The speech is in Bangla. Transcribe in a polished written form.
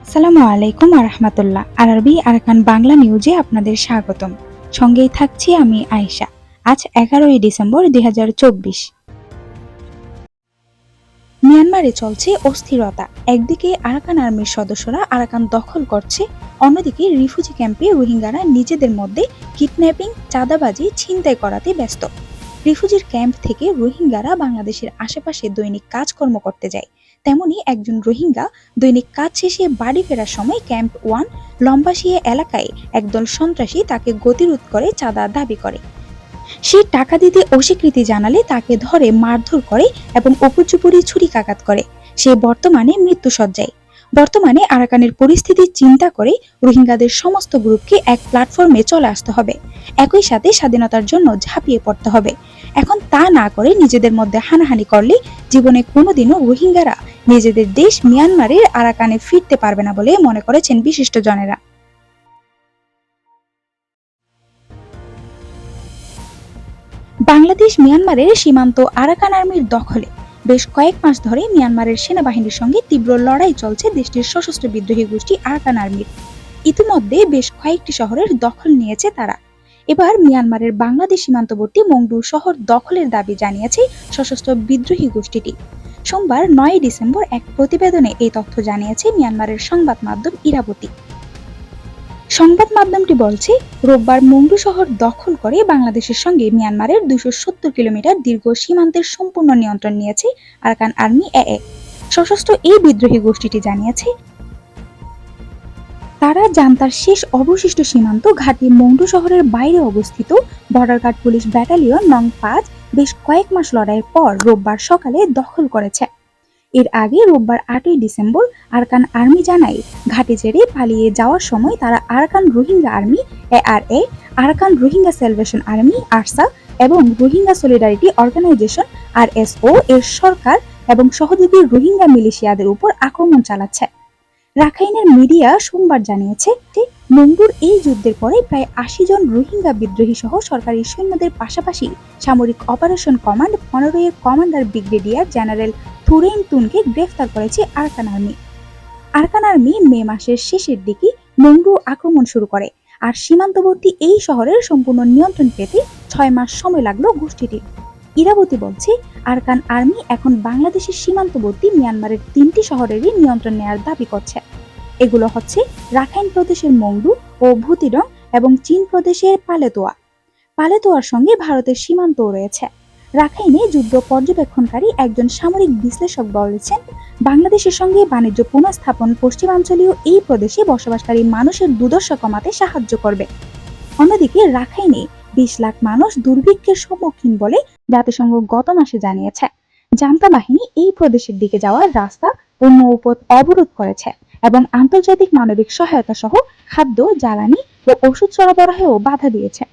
আসসালামু আলাইকুম আরহামাতুল্লাহ। আরবি আরাকান বাংলা নিউজে আপনাদের স্বাগতম। সঙ্গেই থাকছি আমি আয়েশা। আজ 11ই ডিসেম্বর 2024। মিয়ানমারে চলছে অস্থিরতা। একদিকে আরাকান আর্মির সদস্যরা আরাকান দখল করছে, অন্যদিকে রিফিউজি ক্যাম্পে রোহিঙ্গারা নিজেদের মধ্যে কিডন্যাপিং, চাঁদাবাজি, ছিনতাই করাতে ব্যস্ত। রিফিউজির ক্যাম্প থেকে রোহিঙ্গারা বাংলাদেশের আশেপাশে দৈনিক কাজকর্ম করতে যায়। তেমনি একজন রোহিঙ্গা দৈনিক কাজ শেষে বাড়ি ফেরার সময় ক্যাম্প 1 লম্বাসিয়া এলাকায় একদল সন্ত্রাসী তাকে গতিরোধ করে চাঁদা দাবি করে। সে টাকা দিতে অস্বীকৃতি জানালে তাকে ধরে মারধর করে এবং উপর্যুপরি ছুরিকাঘাত করে। সে বর্তমানে মৃত্যুশয্যায়। বর্তমানে আরাকানের পরিস্থিতি চিন্তা করে রোহিঙ্গাদের সমস্ত গ্রুপকে এক প্ল্যাটফর্মে চলে আসতে হবে। একই সাথে স্বাধীনতার জন্য ঝাঁপিয়ে পড়তে হবে। এখন তা না করে নিজেদের মধ্যে হানাহানি করলে জীবনে কোনোদিনও রোহিঙ্গারা নিজেদের দেশ মিয়ানমারের আরাকানে ফিরতে পারবে না বলে মনে করেছেন বিশিষ্টজনেরা। বাংলাদেশ মিয়ানমারের সীমান্ত আরাকান আর্মির দখলে। বেশ কয়েক মাস ধরে মিয়ানমারের সেনাবাহিনীর সঙ্গে তীব্র লড়াই চলছে দেশটির সশস্ত্র বিদ্রোহী গোষ্ঠী আরাকান আর্মির। ইতিমধ্যে বেশ কয়েকটি শহরের দখল নিয়েছে তারা। এবার মিয়ানমারের বাংলাদেশ সীমান্তবর্তী মংডু শহর দখলের দাবি জানিয়েছে সশস্ত্র বিদ্রোহী গোষ্ঠীটি। সোমবার 9 ডিসেম্বর এক প্রতিবেদনে এই তথ্য জানিয়েছে মিয়ানমারের সংবাদ মাধ্যম ইরাবতী। সংবাদ মাধ্যমটি বলছে, রোববার মংডু শহর দখল করে বাংলাদেশের সঙ্গে মিয়ানমারের 270 কিলোমিটার দীর্ঘ সীমান্তের সম্পূর্ণ নিয়ন্ত্রণ নিয়েছে আরাকান আর্মি এ। সশস্ত্র এই বিদ্রোহী গোষ্ঠীটি জানিয়েছে, তারা জান্তার শেষ অবশিষ্ট সীমান্ত ঘাঁটি মংডু শহরের বাইরে অবস্থিত বর্ডার গার্ড পুলিশ ব্যাটালিয়ন নং 5 বেশ কয়েক মাস লড়াইয়ের পর রোববার সকালে দখল করেছে। এর আগে রোববার 8ই ডিসেম্বর আরাকান আর্মি জানায়, ঘাঁটি ছেড়ে পালিয়ে যাওয়ার সময় তারা Arakan Rohingya army ARA, Arakan Rohingya salvation army ARSA এবং রোহিঙ্গা সলিডারিটি অর্গানাইজেশন আরএসও এর সরকার এবং সহযোগী রোহিঙ্গা মিলিশিয়াদের উপর আক্রমণ চালাচ্ছে। রাখাইনের মিডিয়া সোমবার জানিয়েছে যে মংডুর এই যুদ্ধের পরে প্রায় 80 জন রোহিঙ্গা বিদ্রোহী সহ সরকারি সৈন্যদের পাশাপাশি সামরিক অপারেশন কমান্ড 15 এর কমান্ডার ব্রিগেডিয়ার জেনারেল থুরেইন তুনকে গ্রেফতার করেছে আরাকান আর্মি। আরাকান আর্মি মে মাসের শেষের দিকে মংডু আক্রমণ শুরু করে, আর সীমান্তবর্তী এই শহরের সম্পূর্ণ নিয়ন্ত্রণ পেতে 6 মাস সময় লাগলো গোষ্ঠীটির। ইরাবতী বলছে, আরাকান আর্মি এখন বাংলাদেশের সীমান্তবর্তী মিয়ানমারের 3টি শহরেরই নিয়ন্ত্রণ নেয়ার দাবি করছে। এগুলো হচ্ছে রাখাইন প্রদেশের মংডু ও ভুতিডং এবং চীন প্রদেশের পালেতোয়া। পালেতোয়ার সঙ্গে ভারতের সীমান্তও রয়েছে। রাখাইনে যুদ্ধ পর্যবেক্ষণকারী একজন সামরিক বিশ্লেষক বলেছেন, বাংলাদেশের সঙ্গে বাণিজ্য পুনঃস্থাপন পশ্চিমাঞ্চলীয় এই প্রদেশে বসবাসকারী মানুষের দুর্দশা কমাতে সাহায্য করবে। অন্যদিকে রাখাইনে 20 লাখ মানুষ দুর্ভিক্ষের সম্মুখীন বলে জাতিসংঘ গত মাসে জানিয়েছে। জান্তা বাহিনী এই প্রদেশের দিকে যাওয়ার রাস্তা ও নৌপথ অবরোধ করেছে এবং আন্তর্জাতিক মানবিক সহায়তা সহ খাদ্য, জ্বালানি ও ওষুধ সরবরাহেও বাধা দিয়েছে।